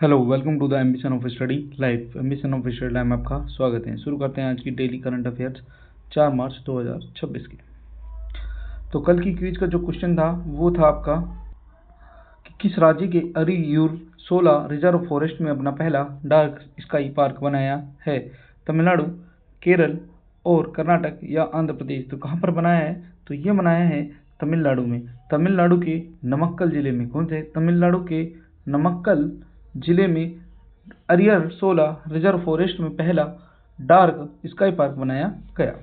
Hello, welcome to the Ambition of Study Life. Ambition of Study Life में आपका स्वागत है। शुरू करते हैं आज की डेली करंट अफेयर्स 4 मार्च 2026 की। तो कल की क्विज का जो क्वेश्चन था वो था आपका कि किस राज्य के अरियूर 16 रिजर्व फॉरेस्ट में अपना पहला डार्क स्काई पार्क बनाया है? तमिलनाडु, केरल और कर्नाटक या आंध्र प्रदेश। तो कहाँ पर बनाया है? तो ये बनाया है तमिलनाडु में। तमिलनाडु के नमक्कल जिले में। कौन से? तमिलनाडु के नमक्कल जिले में अरियर 16 रिजर्व फॉरेस्ट में पहला डार्क स्काई पार्क बनाया गया।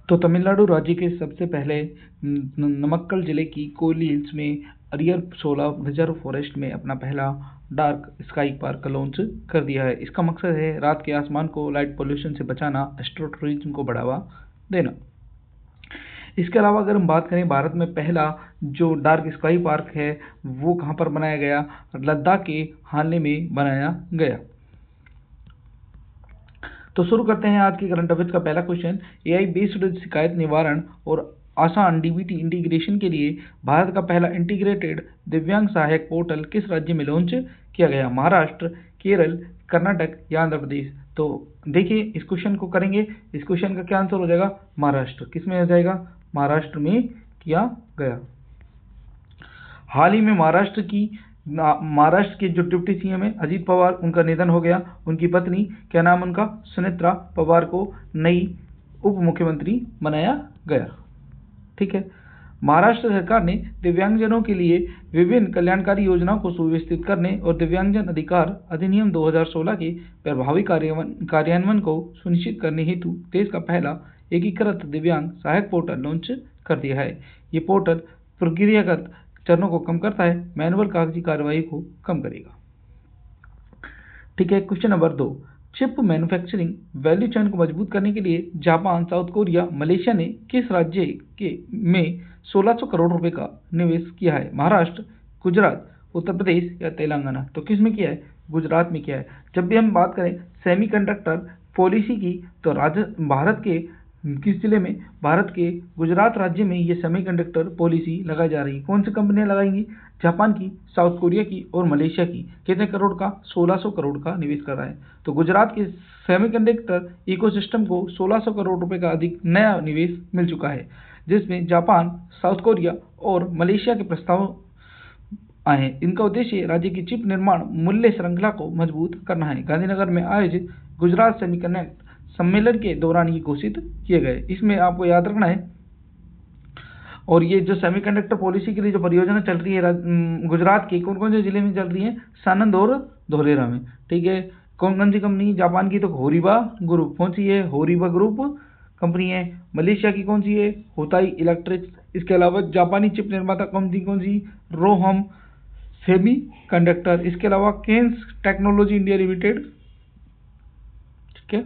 तो तमिलनाडु राज्य के सबसे पहले नमक्कल जिले की कोयली हिल्स में अरियर 16 रिजर्व फॉरेस्ट में अपना पहला डार्क स्काई पार्क लॉन्च कर दिया है। इसका मकसद है रात के आसमान को लाइट पोल्यूशन से बचाना, एस्ट्रो टूरिज्म को बढ़ावा देना। इसके अलावा अगर हम बात करें भारत में पहला जो डार्क स्काई पार्क है वो कहाँ पर बनाया गया? लद्दाख के हानले में बनाया गया। तो शुरू करते हैं आज की करंट अफेयर्स का पहला क्वेश्चन। एआई बेस्ड शिकायत निवारण और आसान डीबीटी इंटीग्रेशन के लिए भारत का पहला इंटीग्रेटेड दिव्यांग सहायक पोर्टल किस राज्य में लॉन्च किया गया? महाराष्ट्र, केरल, कर्नाटक या आंध्र प्रदेश। तो देखिए इस क्वेश्चन को करेंगे। इस क्वेश्चन का क्या आंसर हो जाएगा? महाराष्ट्र। किस में हो जाएगा? महाराष्ट्र में किया गया। हाल ही में महाराष्ट्र के जो डिप्टी सीएम है अजीत पवार, उनका निधन हो गया। उनकी पत्नी, क्या नाम उनका? सुनेत्रा पवार को नई उप मुख्यमंत्री बनाया गया। ठीक है। महाराष्ट्र सरकार ने दिव्यांगजनों के लिए विभिन्न कल्याणकारी योजनाओं को सुव्यवस्थित करने और दिव्यांगजन अधिकार अधिनियम 2016 के प्रभावी कार्यान्वयन को सुनिश्चित करने हेतु देश का पहला एकीकृत दिव्यांग सहायक पोर्टल लॉन्च कर दिया है। ये पोर्टल प्रक्रियागत चरणों को कम करता है, मैनुअल कागजी कार्रवाई को कम करेगा। ठीक है। Question number 2। Chip manufacturing value chain को मजबूत करने के लिए जापान, साउथ कोरिया, मलेशिया ने किस राज्य में 1600 करोड़ रुपए का निवेश किया है? महाराष्ट्र, गुजरात, उत्तर प्रदेश या तेलंगाना। तो किस में किया है? गुजरात में किया है। जब भी हम बात करें सेमीकंडक्टर पॉलिसी की तो भारत के किस जिले में? भारत के गुजरात राज्य में ये सेमीकंडक्टर पॉलिसी लगाई जा रही है। कौन सी कंपनियां लगाएंगी? जापान की, साउथ कोरिया की और मलेशिया की। कितने करोड़ का? 1600 करोड़ का निवेश कर रहा है। तो गुजरात के सेमीकंडक्टर इकोसिस्टम को 1600 करोड़ रुपए का अधिक नया निवेश मिल चुका है, जिसमें जापान, साउथ कोरिया और मलेशिया के प्रस्ताव आए हैं। इनका उद्देश्य राज्य की चिप निर्माण मूल्य श्रृंखला को मजबूत करना है। गांधीनगर में आयोजित गुजरात सेमीकंडक्टर सम्मेलन के दौरान ये घोषित किए गए। इसमें आपको याद रखना है। और ये जो सेमीकंडक्टर पॉलिसी के लिए जो परियोजना चल रही है गुजरात के कौन कौन से जिले में चल रही है? सानंद और धोलेरा में। ठीक है। कौन कौन सी कंपनी? जापान की तो होरीबा ग्रुप। कौन सी है? होरीबा ग्रुप कंपनी है। मलेशिया की कौन सी है? होताई इलेक्ट्रिक्स। इसके अलावा जापानी चिप निर्माता कंपनी कौन सी? Roham semi conductor. इसके अलावा केन्स टेक्नोलॉजी इंडिया लिमिटेड। ठीक है।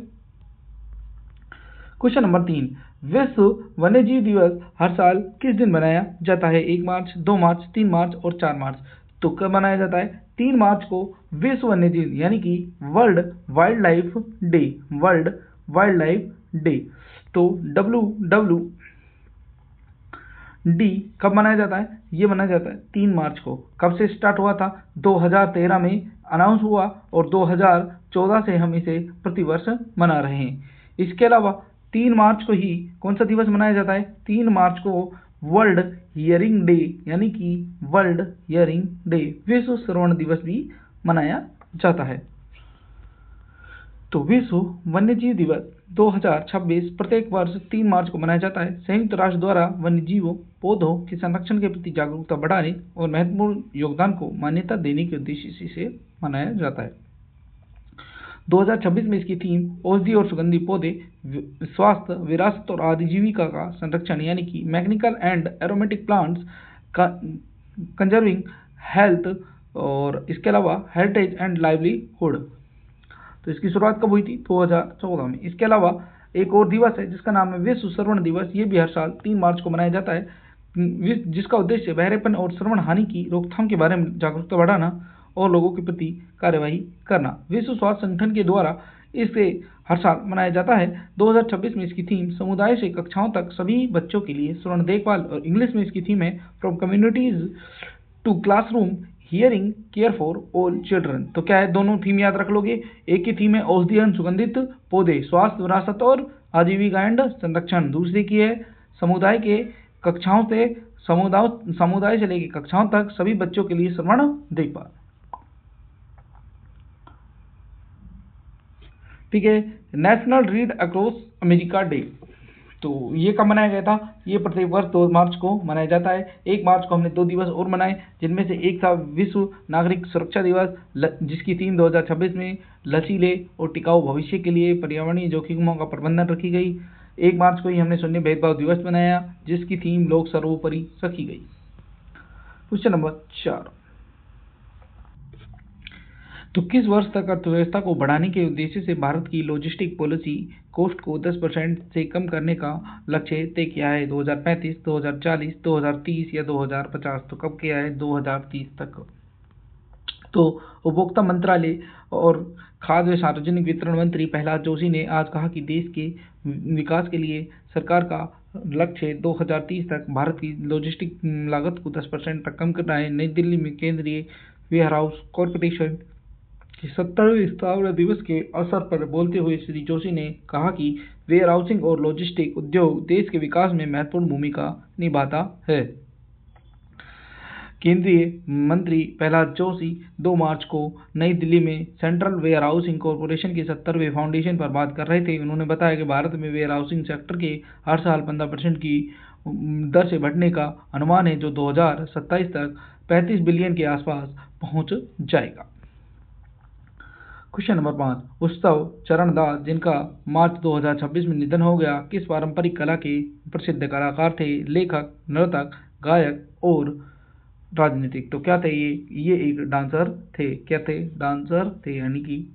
Question number 3। विश्व वन्यजीव दिवस हर साल किस दिन मनाया जाता है? 1 मार्च, 2 मार्च, 3 मार्च और 4 मार्च। तो कब मनाया जाता है? 3 मार्च को विश्व वन्यजीव यानी कि world wild life day. World wild life day. तो WWD कब मनाया जाता है? ये मनाया जाता है 3 मार्च को। कब से स्टार्ट हुआ था? 2013 में अनाउंस हुआ और 2014 से हम इसे प्रतिवर्ष मना रहे हैं। इसके अलावा 3 मार्च को ही कौन सा दिवस मनाया जाता है? 3 मार्च को वर्ल्ड हियरिंग डे यानी कि वर्ल्ड हियरिंग डे, विश्व श्रवण दिवस भी मनाया जाता है। तो विश्व वन्यजीव दिवस 2026 प्रत्येक वर्ष 3 मार्च को मनाया जाता है। संयुक्त राष्ट्र द्वारा वन्यजीवों, पौधों के संरक्षण के प्रति जागरूकता बढ़ाने और महत्वपूर्ण योगदान को मान्यता देने के उद्देश्य से इसे मनाया जाता है। 2026 में इसकी थीम औषधि और सुगंधी पौधे, स्वास्थ्य, विरासत और आजीविका का संरक्षण यानी कि mechanical and aromatic plants conserving health और इसके अलावा हेरिटेज एंड लाइवलीहुड। तो इसकी शुरुआत कब हुई थी? 2014 में। इसके अलावा एक और दिवस है जिसका नाम है विश्व श्रवण दिवस। ये भी हर साल 3 मार्च को मनाया जाता है, जिसका उद्देश्य बहरेपन और श्रवण हानि की रोकथाम के बारे में जागरूकता बढ़ाना और लोगों के प्रति कार्यवाही करना। विश्व स्वास्थ्य संगठन के द्वारा इसे हर साल मनाया जाता है। 2026 में इसकी थीम समुदाय से कक्षाओं तक सभी बच्चों के लिए श्रवण देखभाल और इंग्लिश में इसकी थीम है from communities to classroom hearing care for all children. तो क्या है, दोनों थीम याद रख लोगे। एक की थीम है औषधीय सुगंधित पौधे, स्वास्थ्य, विरासत और आजीविका एंड संरक्षण। दूसरी की है समुदाय के कक्षाओं से समुदाय से लेकर कक्षाओं तक सभी बच्चों के लिए श्रवण देखभाल। ठीक है, national read across America day, तो ये कब मनाया गया था? ये प्रत्येक वर्ष 2 मार्च को मनाया जाता है। 1 मार्च को हमने 2 दिवस और मनाए, जिनमें से एक था विश्व नागरिक सुरक्षा दिवस, जिसकी थीम 2026 में लचीले और टिकाऊ भविष्य के लिए पर्यावरणीय जोखिमों का प्रबंधन रखी गई। 1 मार्च को ही हमने शून्य भेदभाव दिवस मनाया, जिसकी थीम लोक सर्वोपरि रखी गई। क्वेश्चन नंबर 4, तो किस वर्ष तक अर्थव्यवस्था को बढ़ाने के उद्देश्य से भारत की लॉजिस्टिक पॉलिसी कॉस्ट को 10% से कम करने का लक्ष्य तय किया है? 2035, 2040, 2030 या 2050? तो कब किया है? 2030 तक। तो उपभोक्ता मंत्रालय और खाद्य व सार्वजनिक वितरण मंत्री प्रहलाद जोशी ने आज कहा कि देश के विकास के लिए सरकार का लक्ष्य 2030 तक भारत की लॉजिस्टिक लागत को 10% तक कम करना है। नई दिल्ली में केंद्रीय वेयरहाउस कॉरपोरेशन के 70वें स्थापना दिवस के अवसर पर बोलते हुए श्री जोशी ने कहा कि वेयरहाउसिंग और लॉजिस्टिक उद्योग देश के विकास में महत्वपूर्ण भूमिका निभाता है। केंद्रीय मंत्री प्रहलाद जोशी 2 मार्च को नई दिल्ली में सेंट्रल वेयरहाउसिंग कॉरपोरेशन के 70वें फाउंडेशन पर बात कर रहे थे। उन्होंने बताया कि भारत में वेयरहाउसिंग सेक्टर के हर साल 15% की दर से बढ़ने का अनुमान है, जो 2027 तक 35 बिलियन के आसपास पहुंच जाएगा। क्वेश्चन नंबर 5, उत्सव चरण दास, जिनका मार्च 2026 में निधन हो गया, किस पारंपरिक कला के प्रसिद्ध कलाकार थे? लेखक, नर्तक, गायक और राजनीतिक। तो क्या थे ये एक डांसर थे। क्या थे? डांसर थे, यानी कि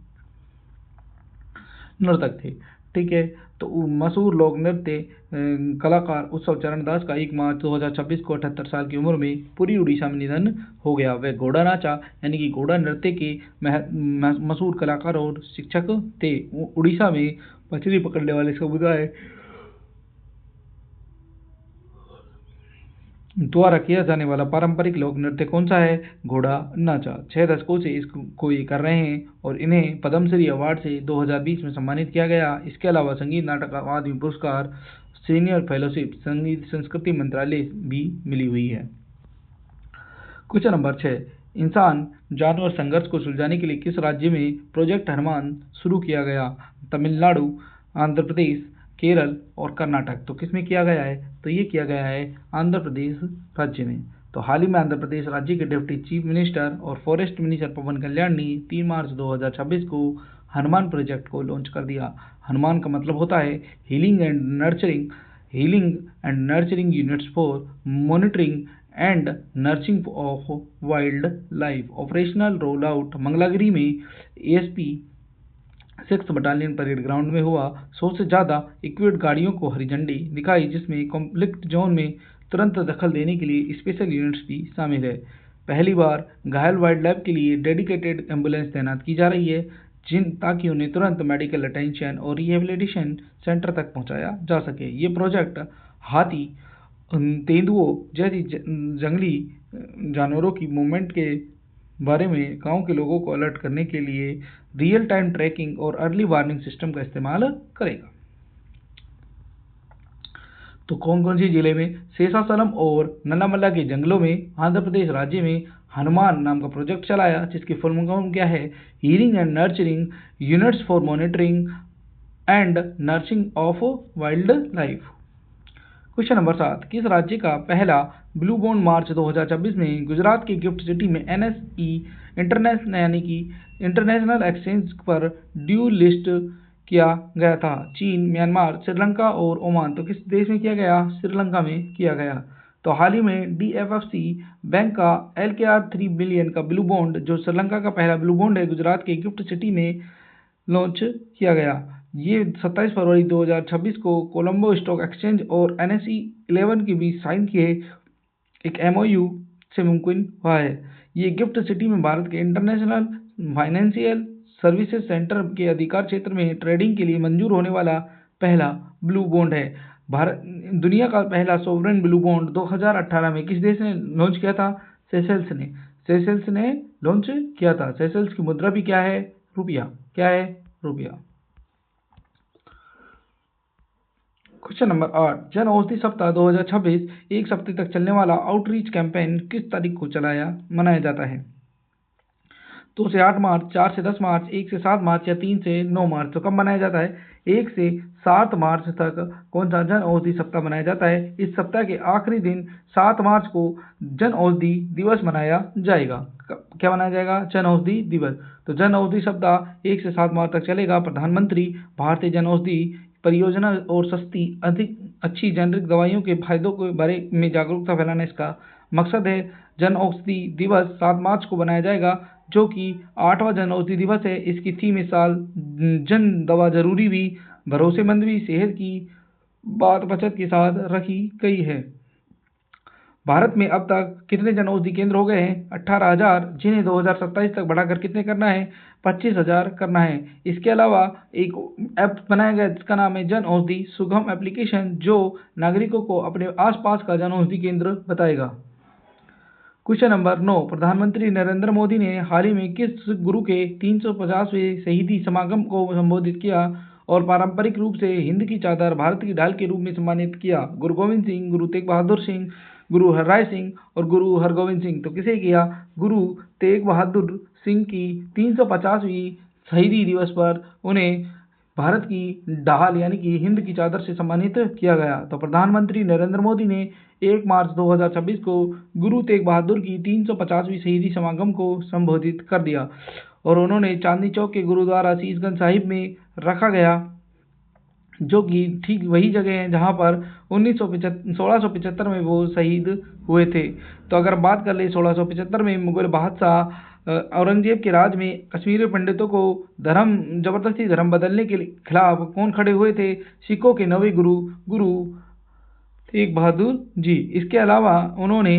नर्तक थे। ठीक है, तो मशहूर लोक नृत्य कलाकार उत्सव चरण दास का 1 मार्च 2026 को 78 साल की उम्र में पूरी उड़ीसा में निधन हो गया। वे घोड़ा नाचा यानी कि घोड़ा नृत्य के मशहूर कलाकार और शिक्षक थे। उड़ीसा में मछली पकड़ने वाले समुदाय द्वारा किया जाने वाला पारंपरिक लोक नृत्य कौन सा है? घोड़ा नाचा। 6 दशकों से इसको ये कर रहे हैं और इन्हें पद्मश्री अवार्ड से 2020 में सम्मानित किया गया। इसके अलावा संगीत नाटक अकादमी पुरस्कार, सीनियर फेलोशिप संगीत संस्कृति मंत्रालय भी मिली हुई है। क्वेश्चन नंबर 6, इंसान जानवर संघर्ष को सुलझाने के लिए किस राज्य में प्रोजेक्ट हनुमान शुरू किया गया? तमिलनाडु, आंध्र प्रदेश, केरल और कर्नाटक। तो किस में किया गया है? तो ये किया गया है आंध्र प्रदेश राज्य में। तो हाल ही में आंध्र प्रदेश राज्य के डिप्टी चीफ मिनिस्टर और फॉरेस्ट मिनिस्टर पवन कल्याण ने 3 मार्च 2026 को हनुमान प्रोजेक्ट को लॉन्च कर दिया। हनुमान का मतलब होता है healing and nurturing units for monitoring and nurturing of wildlife. Operational roll out Mangalagiri में ASP 6th battalion parade ground में हुआ। 100 से ज़्यादा इक्विप्ड गाड़ियों को हरी झंडी दिखाई, जिसमें कॉन्फ्लिक्ट जोन में तुरंत दखल देने के लिए स्पेशल यूनिट्स भी शामिल है। पहली बार घायल वाइल्ड लाइफ के लिए डेडिकेटेड एम्बुलेंस तैनात की जा रही है, ताकि उन्हें तुरंत मेडिकल अटेंशन और रिहेबिलिटेशन सेंटर तक पहुंचाया जा सके। ये प्रोजेक्ट हाथी, तेंदुओं जैसी जंगली जानवरों की मूवमेंट के बारे में गांव के लोगों को अलर्ट करने के लिए रियल टाइम ट्रैकिंग और अर्ली वार्निंग सिस्टम का इस्तेमाल करेगा। तो कौन कौन सी जिले में? शेषाचलम और नन्नामला के जंगलों में आंध्र प्रदेश राज्य में हनुमान नाम का प्रोजेक्ट चलाया, जिसकी फुल फॉर्म क्या है? Healing and nurturing units for monitoring and nurturing of wildlife. Question number 7, किस राज्य का पहला ब्लू बॉन्ड मार्च 2026 में गुजरात के गिफ्ट सिटी में NSE इंटरनेशनल यानी कि इंटरनेशनल एक्सचेंज पर ड्यू लिस्ट किया गया था? चीन, म्यांमार, श्रीलंका और ओमान। तो किस देश में किया गया? श्रीलंका में किया गया। तो हाल ही में DFC बैंक का LKR 3 बिलियन का ब्लू बॉन्ड, जो श्रीलंका का पहला ब्लू बॉन्ड है, गुजरात के गिफ्ट सिटी में लॉन्च किया गया। ये 27 फरवरी 2026 को कोलंबो स्टॉक एक्सचेंज और NSE 11 के बीच साइन किए एक MOU से मुमकिन हुआ है। ये गिफ्ट सिटी में भारत के इंटरनेशनल फाइनेंशियल सर्विसेज सेंटर के अधिकार क्षेत्र में ट्रेडिंग के लिए मंजूर होने वाला पहला ब्लू बॉन्ड है। भारत दुनिया का पहला सोवरेन ब्लू बॉन्ड 2018 में किस देश ने लॉन्च किया था? सेशेल्स ने। सेशल्स ने लॉन्च किया था। सेशल्स की मुद्रा भी क्या है? रुपया। क्या है? रुपया। क्वेश्चन नंबर 8, जन औषधि सप्ताह 2026 एक सप्ताह तक चलने वाला आउटरीच कैंपेन किस तारीख को मनाया जाता है? 2 से 8 मार्च, 4 से 10 मार्च, 1 से 7 मार्च या 3 से 9 मार्च। तो कब मनाया जाता है? 1 से 7 मार्च तक कौन सा जन औषधि सप्ताह मनाया जाता है। इस सप्ताह के आखिरी दिन 7 मार्च को जन औषधि दिवस मनाया जाएगा। क्या मनाया जाएगा? जन औषधि दिवस। तो जन औषधि सप्ताह 1 से 7 मार्च तक चलेगा। प्रधानमंत्री भारतीय जन औषधि परियोजना और सस्ती अधिक अच्छी जेनरिक दवाइयों के फायदों के बारे में जागरूकता फैलाना इसका मकसद है। जन औषधि दिवस 7 मार्च को बनाया जाएगा, जो कि 8वां जन औषधि दिवस है। इसकी थीम इस साल जन दवा जरूरी भी, भरोसेमंद भी, सेहत की बात बचत के साथ रखी गई है। भारत में अब तक कितने जन औषधि केंद्र हो गए हैं? 18,000, जिन्हें 2027 तक बढ़ाकर कितने करना है? 25,000 करना है। इसके अलावा एक ऐप बनाया गया जिसका नाम है जन औषधि सुगम एप्लीकेशन, जो नागरिकों को अपने आसपास का जन औषधि केंद्र बताएगा। क्वेश्चन नंबर 9, प्रधानमंत्री नरेंद्र मोदी ने हाल ही में किस गुरु के 350वें शहीदी समागम को संबोधित किया और पारंपरिक रूप से हिंद की चादर भारत की ढाल के रूप में सम्मानित किया? गुरु गोविंद सिंह, गुरु तेग बहादुर सिंह, गुरु हरराय सिंह और गुरु हरगोविंद सिंह। तो किसे किया? गुरु तेग बहादुर सिंह की 350वीं शहीदी दिवस पर उन्हें भारत की ढाल यानी कि हिंद की चादर से सम्मानित किया गया। तो प्रधानमंत्री नरेंद्र मोदी ने 1 मार्च 2026 को गुरु तेग बहादुर की 350वीं शहीदी समागम को संबोधित कर दिया और उन्होंने चांदनी चौक के गुरुद्वारा शीशगंज साहिब में रखा गया, जो कि ठीक वही जगह है जहां पर 1675 में वो शहीद हुए थे। तो अगर बात कर ले 1675 में मुगल बादशाह औरंगजेब के राज में कश्मीरी पंडितों को जबरदस्ती धर्म बदलने के खिलाफ कौन खड़े हुए थे? सिखों के नवे गुरु तेग बहादुर जी। इसके अलावा उन्होंने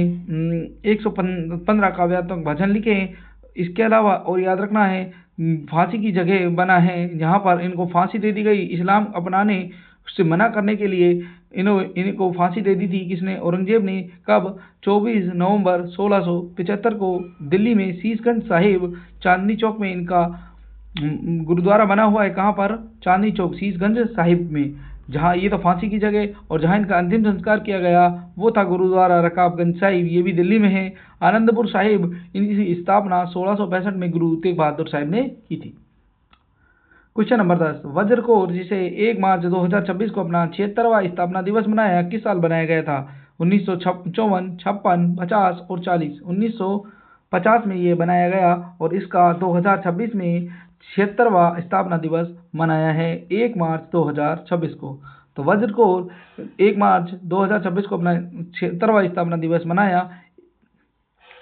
115 काव्यात्मक भजन लिखे हैं। इसके अलावा और याद रखना है, फांसी की जगह बना है जहाँ पर इनको फांसी दे दी गई। इस्लाम अपनाने से मना करने के लिए इनको फांसी दे दी थी। किसने? औरंगजेब ने। कब? 24 नवंबर 1675 को दिल्ली में शीशगंज साहिब चांदनी चौक में इनका गुरुद्वारा बना हुआ है। कहाँ पर? चांदनी चौक शीशगंज साहिब में, जहाँ ये तो फांसी की जगह और जहाँ इनका अंतिम संस्कार किया गया वो था गुरुद्वारा रकाबगंज साहिब, ये भी दिल्ली में है। आनंदपुर साहिब, इनकी स्थापना 1665 में गुरु तेग बहादुर साहिब ने की थी। क्वेश्चन नंबर 10, वज्र कोर जिसे 1 मार्च 2026 को अपना 76वां स्थापना दिवस मनाया किस साल बनाया गया था? 1954, 56, 50 और 40। 1950 में ये बनाया गया और इसका 2026 में 76वां स्थापना दिवस मनाया है 1 मार्च 2026 को। तो वज्र कोर 1 मार्च 2026 को अपना 76वां स्थापना दिवस मनाया।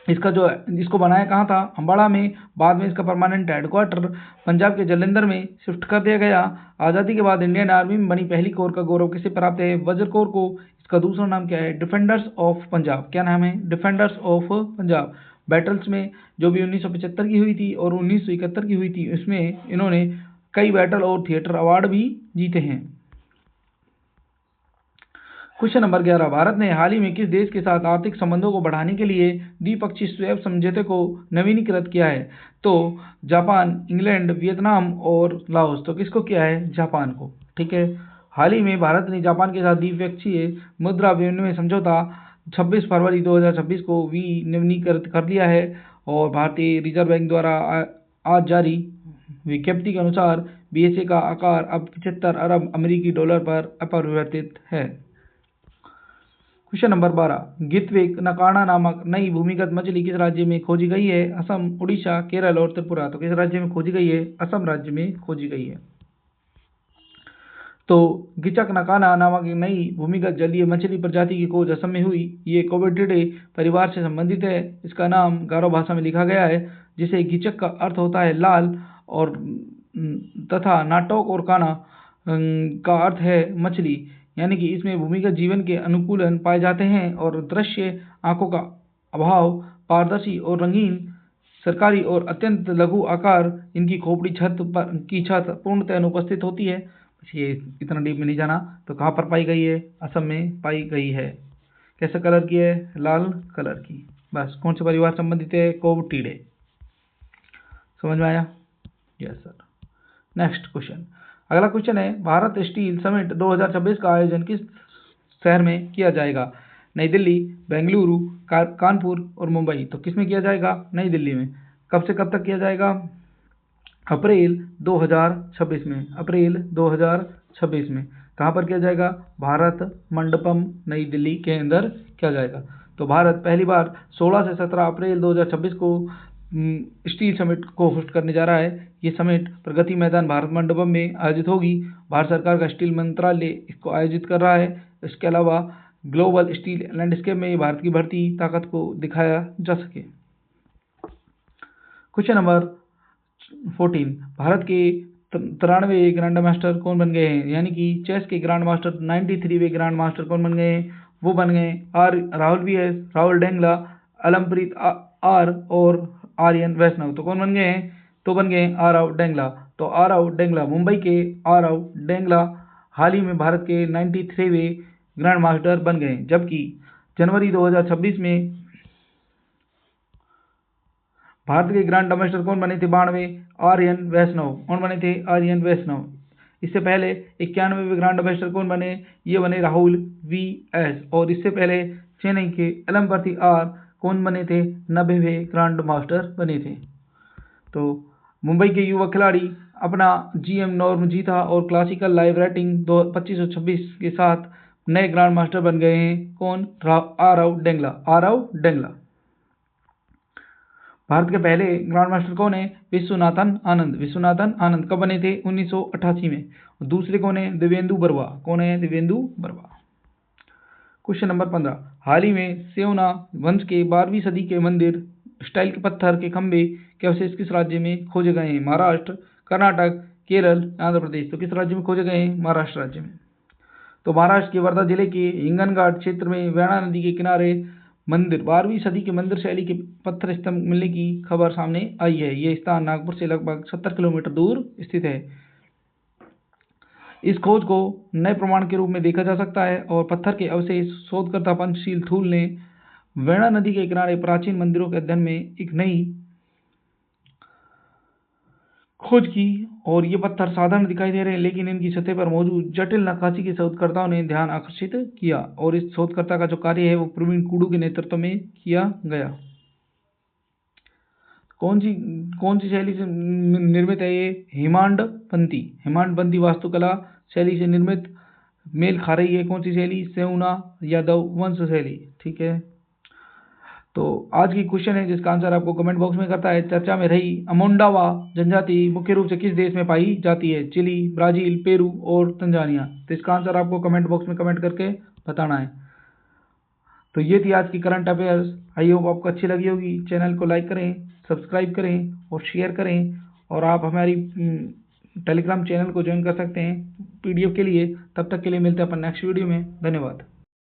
इसको बनाया कहाँ था? अम्बाड़ा में। बाद में इसका परमानेंट हेडक्वार्टर पंजाब के जलंधर में शिफ्ट कर दिया गया। आज़ादी के बाद इंडियन आर्मी में बनी पहली कोर का गौरव किसे प्राप्त है? वज्र कोर को। इसका दूसरा नाम क्या है? Defenders of Punjab. क्या नाम है? Defenders of Punjab. बैटल्स में जो भी 1975 की हुई थी और 1971 की हुई थी, उसमें इन्होंने कई बैटल और थिएटर अवार्ड भी जीते हैं। क्वेश्चन नंबर 11, भारत ने हाल ही में किस देश के साथ आर्थिक संबंधों को बढ़ाने के लिए द्विपक्षीय स्वैप समझौते को नवीनीकृत किया है? तो जापान, इंग्लैंड, वियतनाम और लाओस। तो किसको किया है? जापान को। ठीक है। हाल ही में भारत ने जापान के साथ द्विपक्षीय मुद्रा विनिमय समझौता 26 फरवरी 2026 को विनिर्मित कर दिया है और भारतीय रिजर्व बैंक द्वारा आज जारी विज्ञप्ति के अनुसार बीएसए का आकार अब 75 अरब अमेरिकी डॉलर पर अपरिवर्तित है। क्वेश्चन नंबर 12, गित्विक नकाना नामक नई भूमिगत मछली किस राज्य में खोजी गई है? असम, उड़ीसा, केरल और त्रिपुरा। तो किस राज्य में खोजी गई है? असम राज्य में खोजी गई है। तो गिचक नकाना नामक नई भूमिगत जलीय मछली प्रजाति की खोज असम में हुई। ये कोविडिडे परिवार से संबंधित है। इसका नाम गारो भाषा में लिखा गया है, जिसे गिचक का अर्थ होता है लाल और तथा नाटोक और काना का अर्थ है मछली, यानी कि इसमें भूमिगत जीवन के अनुकूलन पाए जाते हैं और दृश्य आंखों का अभाव, पारदर्शी और रंगीन, सरकारी और अत्यंत लघु आकार, इनकी खोपड़ी छत पूर्णतः अनुपस्थित होती है। ये इतना डीप में नहीं जाना। तो कहाँ पर पाई गई है? असम में पाई गई है। कैसे कलर की है? लाल कलर की। बस कौन से परिवार संबंधित है? कोवटीडे। समझ में आया? Yes sir. नेक्स्ट क्वेश्चन, अगला क्वेश्चन है भारत स्टील समिट 2026 का आयोजन किस शहर में किया जाएगा? नई दिल्ली, बेंगलुरु, कानपुर और मुंबई। तो किस में किया जाएगा? नई दिल्ली में। कब से कब तक किया जाएगा? अप्रैल 2026 में। अप्रैल 2026 में। कहाँ पर किया जाएगा? भारत मंडपम, नई दिल्ली के अंदर किया जाएगा। तो भारत पहली बार 16 से 17 अप्रैल 2026 को स्टील समिट को होस्ट करने जा रहा है। ये समिट प्रगति मैदान भारत मंडपम में आयोजित होगी। भारत सरकार का स्टील मंत्रालय इसको आयोजित कर रहा है। इसके अलावा ग्लोबल स्टील लैंडस्केप में भारत की बढ़ती ताकत को दिखाया जा सके। क्वेश्चन नंबर 14, भारत के 93वें ग्रैंड मास्टर कौन बन गए हैं? यानी कि चेस के ग्रैंड मास्टर 93वें ग्रैंड मास्टर कौन बन गए हैं? वो बन गए राहुल वीएस, राहुल डेंगला, अलमप्रीत आर और आर्यन वैष्णव। तो कौन बन गए हैं? तो बन गए आरव डेंगला। तो आरव डेंगला, मुंबई के आरव डेंगला हाल ही में भारत के 93वें ग्रैंड मास्टर बन गए। जबकि जनवरी 2026 में भारत के ग्रैंड मास्टर कौन बने थे? 92 आर्यन वैष्णव। कौन बने थे? आर्यन वैष्णव। इससे पहले 91वें ग्रैंड मास्टर कौन बने? ये बने राहुल वीएस। और इससे पहले चेन्नई के अलमपर्ती आर कौन बने थे? 90वें ग्रैंड मास्टर बने थे। तो मुंबई के युवा खिलाड़ी अपना जीएम नॉर्म जीता और क्लासिकल लाइव रेटिंग 2526 के साथ नए ग्रैंड मास्टर बन गए हैं। कौन? आरव डेंगला। आरव डेंगला। भारत के पहले ग्रैंड मास्टर कौन है? विश्वनाथन आनंद। विश्वनाथन आनंद कब बने थे? 1988 में। और दूसरे कौन है? दिव्येंदु बरुआ। कौन है? दिव्येंदु बरुआ। क्वेश्चन नंबर 15, हाल ही में सेवना वंश के 12वीं सदी के मंदिर स्टाइल के पत्थर के खंभे के अवशेष किस राज्य में खोजे गए हैं? महाराष्ट्र, कर्नाटक, केरल, आंध्र प्रदेश। तो किस राज्य में खोजे गए हैं? महाराष्ट्र राज्य में। तो महाराष्ट्र के वर्धा जिले के हिंगनघाट क्षेत्र में वेणा नदी के किनारे मंदिर 12वीं सदी के मंदिर शैली के पत्थर स्तंभ मिलने की खबर सामने आई है। ये स्थान नागपुर से लगभग 70 किलोमीटर दूर स्थित है। इस खोज को नए प्रमाण के रूप में देखा जा सकता है और पत्थर के अवशेष शोधकर्ता पंचशील थूल ने वेणा नदी के किनारे प्राचीन मंदिरों के अध्ययन में एक नई खोज की। और ये पत्थर साधारण दिखाई दे रहे हैं, लेकिन इनकी सतह पर मौजूद जटिल नक्काशी के शोधकर्ताओं ने ध्यान आकर्षित किया। और इस शोधकर्ता का जो कार्य है वो प्रवीण कुडू के नेतृत्व में किया गया। कौन सी शैली से निर्मित है ये? हेमाडपंथी। हेमाडपंथी वास्तुकला शैली से निर्मित मेल खा रही है। कौन सी शैली? सेवना यादव वंश शैली। ठीक है। तो आज की क्वेश्चन है जिसका आंसर आपको कमेंट बॉक्स में करता है। चर्चा में रही अमोंडावा जनजाति मुख्य रूप से किस देश में पाई जाती है? चिली, ब्राजील, पेरू और तंजानिया। तो इसका आंसर आपको कमेंट बॉक्स में कमेंट करके बताना है। तो ये थी आज की करंट अफेयर्स। आई होप आपको अच्छी लगी होगी। चैनल को लाइक करें, सब्सक्राइब करें और शेयर करें। और आप हमारी टेलीग्राम चैनल को ज्वाइन कर सकते हैं पीडीएफ के लिए। तब तक के लिए मिलते हैं अपन नेक्स्ट वीडियो में। धन्यवाद।